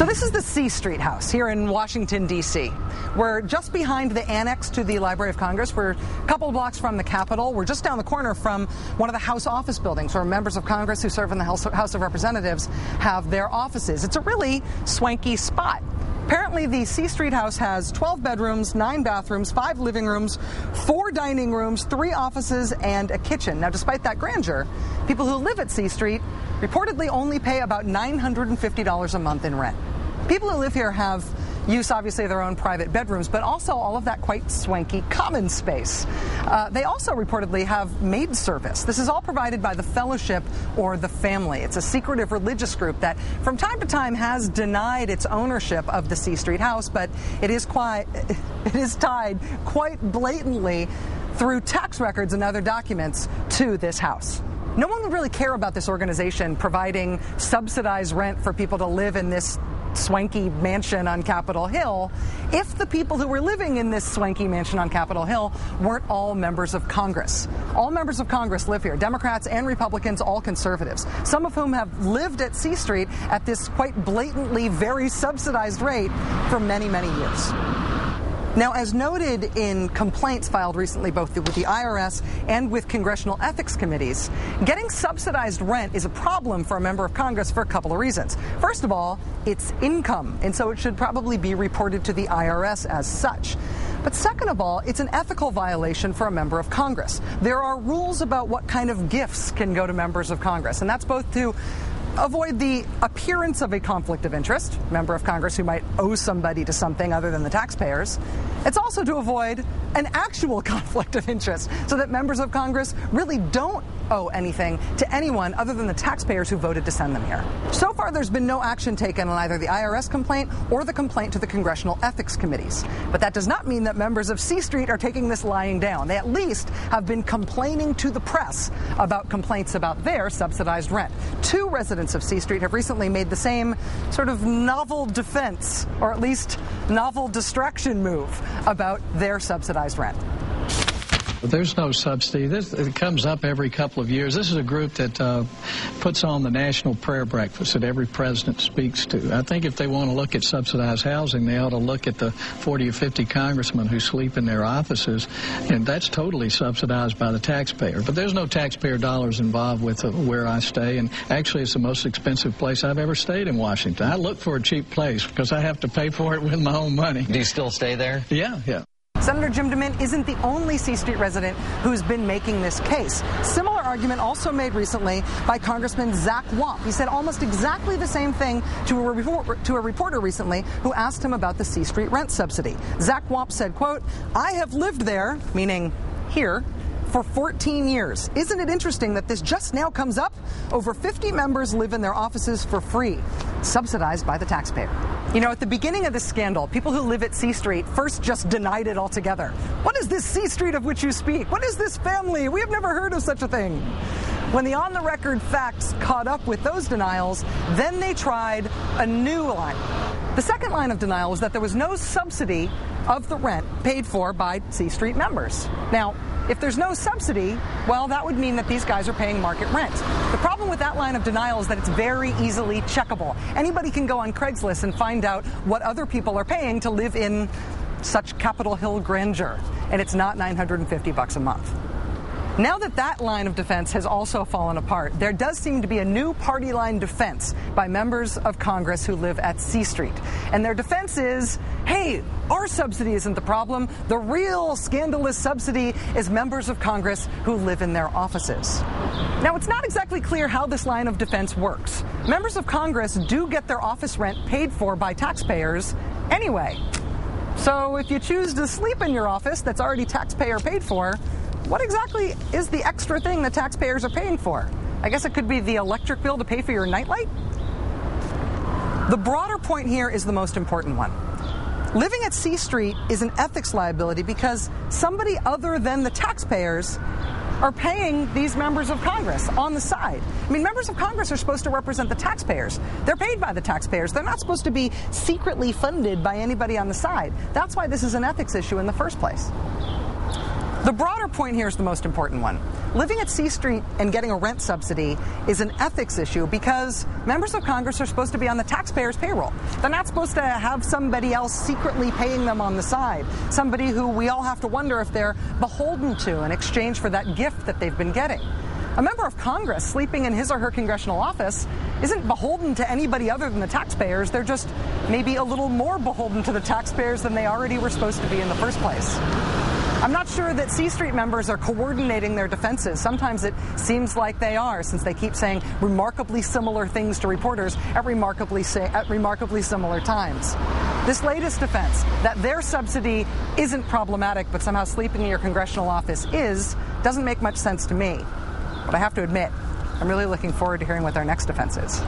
So this is the C Street House here in Washington, D.C. We're just behind the annex to the Library of Congress. We're a couple of blocks from the Capitol. We're just down the corner from one of the House office buildings where members of Congress who serve in the House of Representatives have their offices. It's a really swanky spot. Apparently, the C Street House has 12 bedrooms, 9 bathrooms, 5 living rooms, 4 dining rooms, 3 offices, and a kitchen. Now, despite that grandeur, people who live at C Street reportedly only pay about $950 a month in rent. People who live here have use, obviously, of their own private bedrooms, but also all of that quite swanky common space. They also reportedly have maid service. This is all provided by the Fellowship or the Family. It's a secretive religious group that from time to time has denied its ownership of the C Street House, but it is tied quite blatantly through tax records and other documents to this house. No one would really care about this organization providing subsidized rent for people to live in this swanky mansion on Capitol Hill if the people who were living in this swanky mansion on Capitol Hill weren't all members of Congress. All members of Congress live here, Democrats and Republicans, all conservatives, some of whom have lived at C Street at this quite blatantly very subsidized rate for many, many years. Now, as noted in complaints filed recently both with the IRS and with congressional ethics committees, getting subsidized rent is a problem for a member of Congress for a couple of reasons. First of all, it's income, and so it should probably be reported to the IRS as such. But second of all, it's an ethical violation for a member of Congress. There are rules about what kind of gifts can go to members of Congress, and that's both to avoid the appearance of a conflict of interest, member of Congress who might owe somebody to something other than the taxpayers. It's also to avoid an actual conflict of interest so that members of Congress really don't owe anything to anyone other than the taxpayers who voted to send them here. So far, there's been no action taken on either the IRS complaint or the complaint to the congressional ethics committees. But that does not mean that members of C Street are taking this lying down. They at least have been complaining to the press about complaints about their subsidized rent. 2 residents of C Street have recently made the same sort of novel defense, or at least novel distraction move about their subsidized rent. There's no subsidy. It comes up every couple of years. This is a group that puts on the national prayer breakfast that every president speaks to. I think if they want to look at subsidized housing, they ought to look at the 40 or 50 congressmen who sleep in their offices, and that's totally subsidized by the taxpayer. But there's no taxpayer dollars involved with where I stay, and actually it's the most expensive place I've ever stayed in Washington. I look for a cheap place because I have to pay for it with my own money. Do you still stay there? Yeah. Senator Jim DeMint isn't the only C Street resident who's been making this case. Similar argument also made recently by Congressman Zach Wamp. He said almost exactly the same thing to a reporter recently who asked him about the C Street rent subsidy. Zach Wamp said, quote, "I have lived there," meaning here, "for 14 years. Isn't it interesting that this just now comes up? Over 50 members live in their offices for free, subsidized by the taxpayer." You know, at the beginning of this scandal, people who live at C Street first just denied it altogether. What is this C Street of which you speak? What is this family? We have never heard of such a thing. When the on-the-record facts caught up with those denials, then they tried a new line. The second line of denial was that there was no subsidy of the rent paid for by C Street members. Now, if there's no subsidy, well, that would mean that these guys are paying market rent. The problem with that line of denial is that it's very easily checkable. Anybody can go on Craigslist and find out what other people are paying to live in such Capitol Hill grandeur, and it's not $950 a month. Now that that line of defense has also fallen apart, there does seem to be a new party line defense by members of Congress who live at C Street. And their defense is, hey, our subsidy isn't the problem. The real scandalous subsidy is members of Congress who live in their offices. Now, it's not exactly clear how this line of defense works. Members of Congress do get their office rent paid for by taxpayers anyway. So if you choose to sleep in your office that's already taxpayer paid for, what exactly is the extra thing that taxpayers are paying for? I guess it could be the electric bill to pay for your nightlight? The broader point here is the most important one. Living at C Street is an ethics liability because somebody other than the taxpayers are paying these members of Congress on the side. I mean, members of Congress are supposed to represent the taxpayers. They're paid by the taxpayers. They're not supposed to be secretly funded by anybody on the side. That's why this is an ethics issue in the first place. The broader point here is the most important one. living at C Street and getting a rent subsidy is an ethics issue because members of Congress are supposed to be on the taxpayers' payroll. They're not supposed to have somebody else secretly paying them on the side, somebody who we all have to wonder if they're beholden to in exchange for that gift that they've been getting. A member of Congress sleeping in his or her congressional office isn't beholden to anybody other than the taxpayers. They're just maybe a little more beholden to the taxpayers than they already were supposed to be in the first place. I'm not sure that C Street members are coordinating their defenses. Sometimes it seems like they are, since they keep saying remarkably similar things to reporters at remarkably similar times. This latest defense, that their subsidy isn't problematic, but somehow sleeping in your congressional office is, doesn't make much sense to me. But I have to admit, I'm really looking forward to hearing what their next defense is.